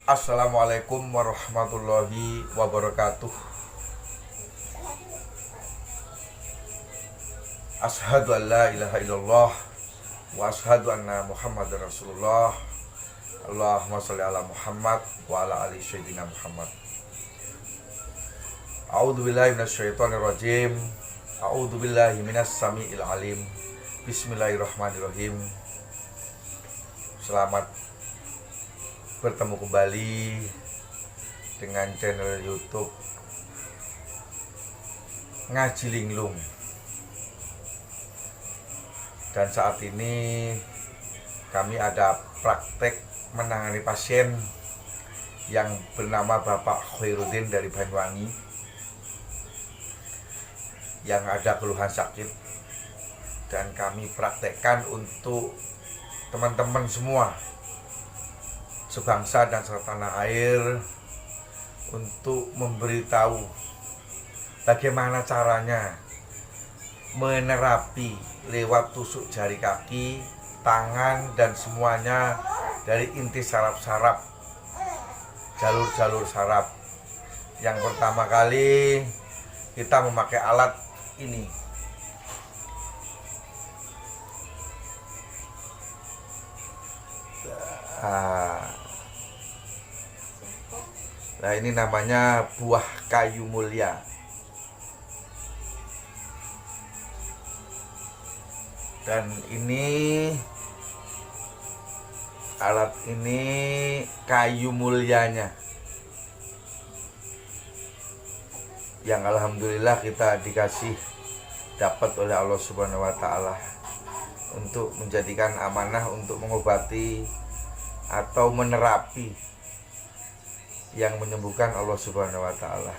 Assalamualaikum warahmatullahi wabarakatuh. Ashhadu an la ilaha illallah wa ashhadu anna Muhammadar Rasulullah. Allahumma sholli ala Muhammad wa ala ali sayyidina Muhammad. A'udzu billahi minasyaitonir rajim. A'udzu billahi minas samiil alim. Bismillahirrahmanirrahim. Selamat bertemu kembali dengan channel YouTube Ngaji Linglung. Dan saat ini kami ada praktek menangani pasien yang bernama Bapak Khairuddin dari Banyuwangi yang ada keluhan sakit, dan kami praktekkan untuk teman-teman semua sebangsa dan setanah air untuk memberitahu bagaimana caranya menerapi lewat tusuk jari kaki, tangan, dan semuanya dari inti saraf-saraf, jalur-jalur saraf. Yang pertama kali kita memakai alat ini. Nah, ini namanya buah kayu mulia. Dan ini alat ini kayu mulianya, yang alhamdulillah kita dikasih dapat oleh Allah Subhanahu wa taala untuk menjadikan amanah untuk mengobati atau menerapi yang menyembuhkan Allah Subhanahu wa taala.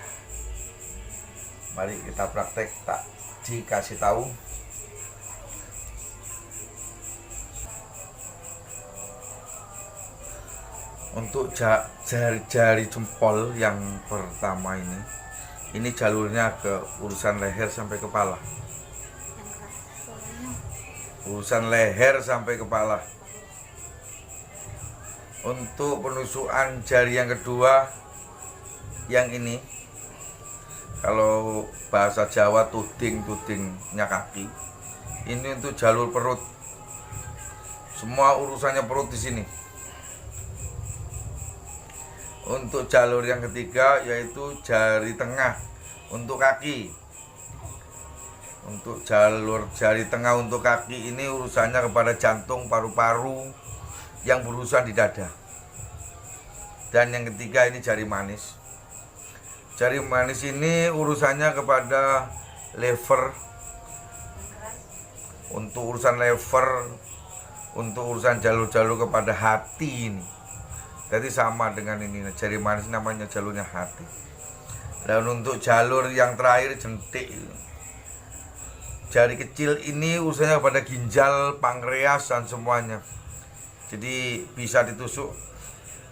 Mari kita praktek, tak dikasih tahu. Untuk jari-jari jempol yang pertama ini jalurnya ke urusan leher sampai kepala. Urusan leher sampai kepala. Untuk penusukan jari yang kedua, yang ini, kalau bahasa Jawa tuding-tudingnya kaki, ini untuk jalur perut. Semua urusannya perut di sini. Untuk jalur yang ketiga yaitu jari tengah untuk kaki. Untuk jalur jari tengah untuk kaki ini urusannya kepada jantung, paru-paru yang berurusan di dada. Dan yang ketiga ini jari manis. Jari manis ini urusannya kepada lever. Untuk urusan lever, untuk urusan jalur-jalur kepada hati ini. Jadi sama dengan ini, jari manis namanya jalurnya hati. Dan untuk jalur yang terakhir jentik, jari kecil ini urusannya pada ginjal, pankreas, dan semuanya. Jadi bisa ditusuk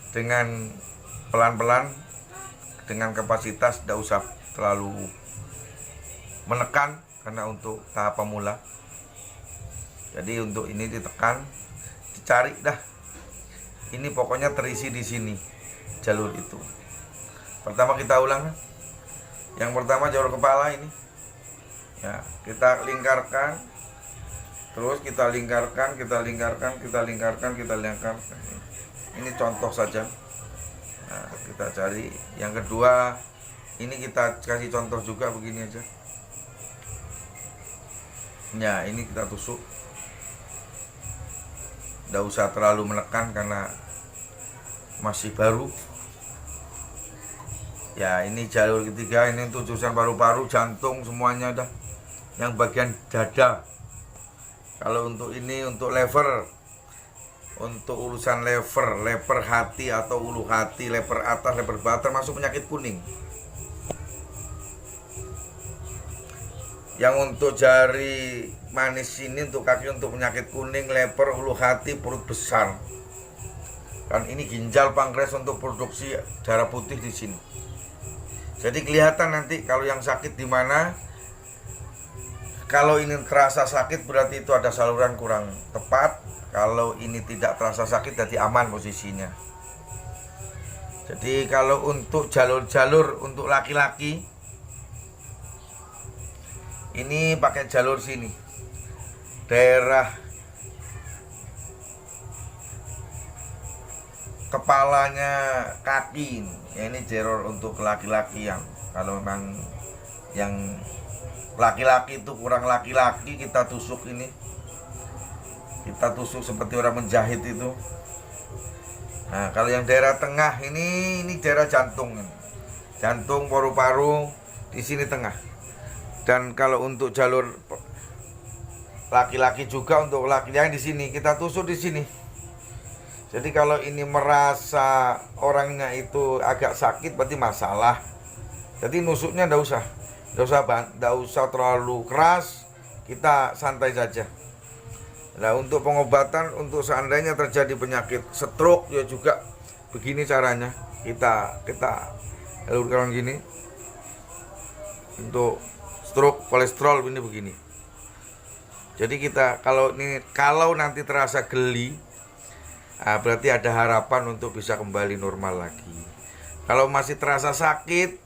dengan pelan-pelan, dengan kapasitas, tidak usah terlalu menekan karena untuk tahap pemula. Jadi untuk ini ditekan, dicari dah. Ini pokoknya terisi di sini jalur itu. Pertama kita ulang. Yang pertama jalur kepala ini. Ya, kita lingkarkan. Terus kita lingkarkan. Ini contoh saja. Nah, kita cari. Yang kedua, ini kita kasih contoh juga begini aja. Ya, ini kita tusuk. Tidak usah terlalu menekan karena masih baru. Ya, ini jalur ketiga, ini untuk urusan paru-paru, jantung, semuanya dah. Yang bagian dada. Kalau untuk ini untuk lever, untuk urusan lever hati atau ulu hati, lever atas, lever bawah, termasuk penyakit kuning. Yang untuk jari manis ini untuk kaki, untuk penyakit kuning, leper, ulu hati, perut besar. Kan ini ginjal, pankreas untuk produksi darah putih di sini. Jadi kelihatan nanti kalau yang sakit di mana. Kalau ini terasa sakit berarti itu ada saluran kurang tepat. Kalau ini tidak terasa sakit, jadi aman posisinya. Jadi kalau untuk jalur-jalur untuk laki-laki ini pakai jalur sini, daerah kepalanya kaki ini. Ya, ini jalur untuk laki-laki yang kalau memang yang laki-laki itu kurang laki-laki, kita tusuk ini, kita tusuk seperti orang menjahit itu. Nah, kalau yang daerah tengah ini daerah jantung, jantung, paru-paru di sini tengah. Dan kalau untuk jalur laki-laki juga, untuk laki-laki di sini kita tusuk di sini. Jadi kalau ini merasa orangnya itu agak sakit, berarti masalah. Jadi nusuknya nggak usah terlalu keras, kita santai saja. Nah, untuk pengobatan, untuk seandainya terjadi penyakit stroke ya juga begini caranya. Kita jalurkan gini. Untuk stroke, kolesterol ini begini. Jadi kita kalau nanti terasa geli, berarti ada harapan untuk bisa kembali normal lagi. Kalau masih terasa sakit,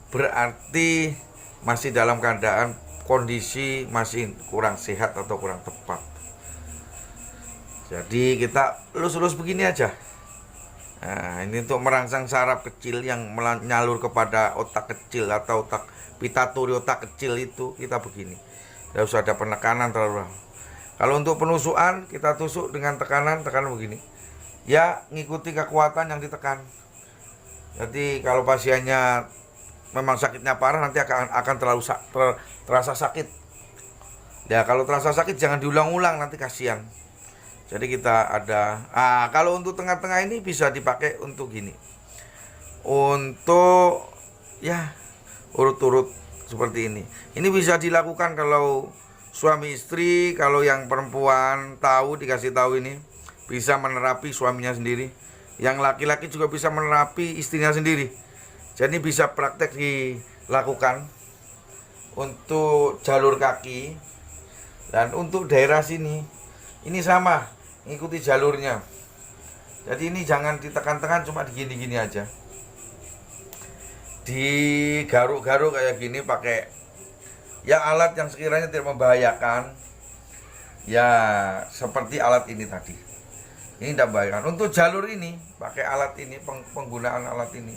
berarti masih dalam keadaan kondisi masih kurang sehat atau kurang tepat. Jadi kita lus-lus begini aja. Nah, ini untuk merangsang saraf kecil yang menyalur kepada otak kecil atau otak pituitary, otak kecil itu kita begini. Tidak usah ada penekanan terlalu. Kalau untuk penusukan, kita tusuk dengan tekanan begini. Ya, ngikuti kekuatan yang ditekan. Jadi kalau pasiennya memang sakitnya parah, nanti akan terlalu terasa sakit. Ya, kalau terasa sakit jangan diulang-ulang, nanti kasihan. Jadi kita ada. Kalau untuk tengah-tengah ini bisa dipakai untuk gini. Untuk ya urut-urut seperti ini. Ini bisa dilakukan kalau suami istri, kalau yang perempuan dikasih tahu ini bisa menerapi suaminya sendiri. Yang laki-laki juga bisa menerapi istrinya sendiri. Jadi bisa praktek dilakukan untuk jalur kaki. Dan untuk daerah sini, ini sama, ngikuti jalurnya. Jadi ini jangan ditekan-tekan, cuma digini-gini aja. Digaruk-garuk kayak gini pakai ya alat yang sekiranya tidak membahayakan. Ya seperti alat ini tadi. Ini tidak membahayakan. Untuk jalur ini pakai alat ini, penggunaan alat ini.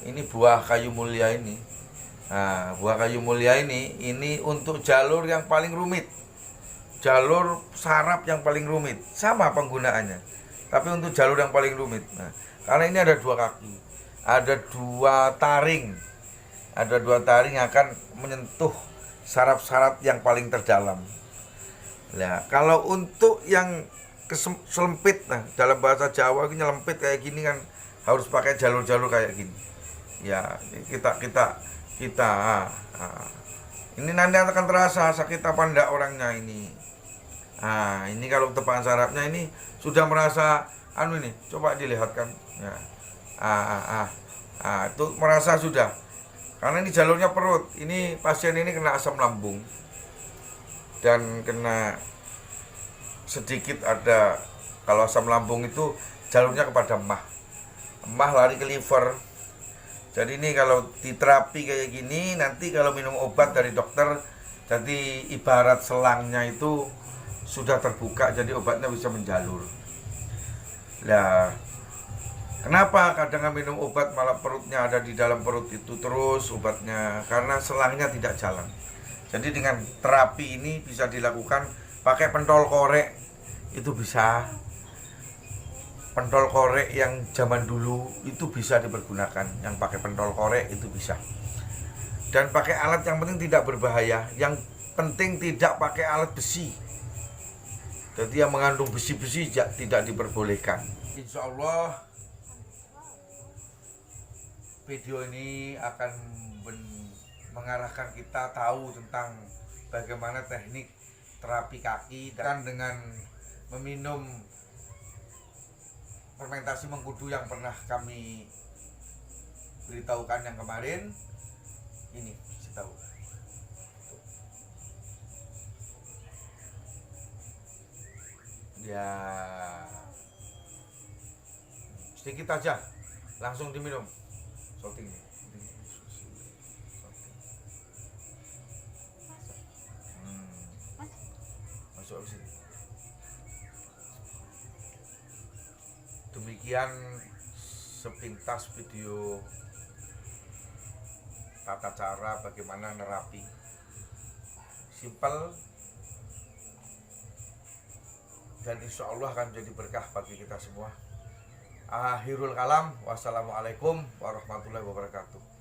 Ini buah kayu mulia ini. Nah, buah kayu mulia ini untuk jalur yang paling rumit. Jalur saraf yang paling rumit. Sama penggunaannya. Tapi untuk jalur yang paling rumit. Nah, karena ini ada 2 kaki. Ada 2 taring. Ada 2 taring yang akan menyentuh saraf-saraf yang paling terdalam. Nah, kalau untuk yang selempit, nah dalam bahasa Jawa ini nyelempit kayak gini kan harus pakai jalur-jalur kayak gini. Ya, kita ini nanti akan terasa sakit apa enggak orangnya ini. Ini kalau tebakan sarafnya ini sudah merasa ini, coba dilihatkan ya. Itu merasa sudah. Karena ini jalurnya perut. Ini pasien ini kena asam lambung dan kena sedikit ada, kalau asam lambung itu jalurnya kepada emah lari ke liver. Jadi ini kalau diterapi kayak gini, nanti kalau minum obat dari dokter, jadi ibarat selangnya itu sudah terbuka, jadi obatnya bisa menjalur. Nah, kenapa kadang minum obat malah perutnya ada di dalam perut itu terus obatnya? Karena selangnya tidak jalan. Jadi dengan terapi ini bisa dilakukan pakai pentol korek, itu bisa. Pentol korek yang zaman dulu itu bisa dipergunakan, yang pakai pentol korek itu bisa. Dan pakai alat yang penting tidak berbahaya, yang penting tidak pakai alat besi. Jadi yang mengandung besi-besi tidak diperbolehkan. Insya Allah video ini akan mengarahkan kita tahu tentang bagaimana teknik terapi kaki, dan dengan meminum fermentasi mengkudu yang pernah kami beritahukan yang kemarin. Ini kasih tahu. Ya sedikit aja Langsung diminum. Salting. Masuk habis ini. Demikian sepintas video tata cara bagaimana nerapi. Simple dan insya Allah akan menjadi berkah bagi kita semua. Akhirul kalam, wassalamualaikum warahmatullahi wabarakatuh.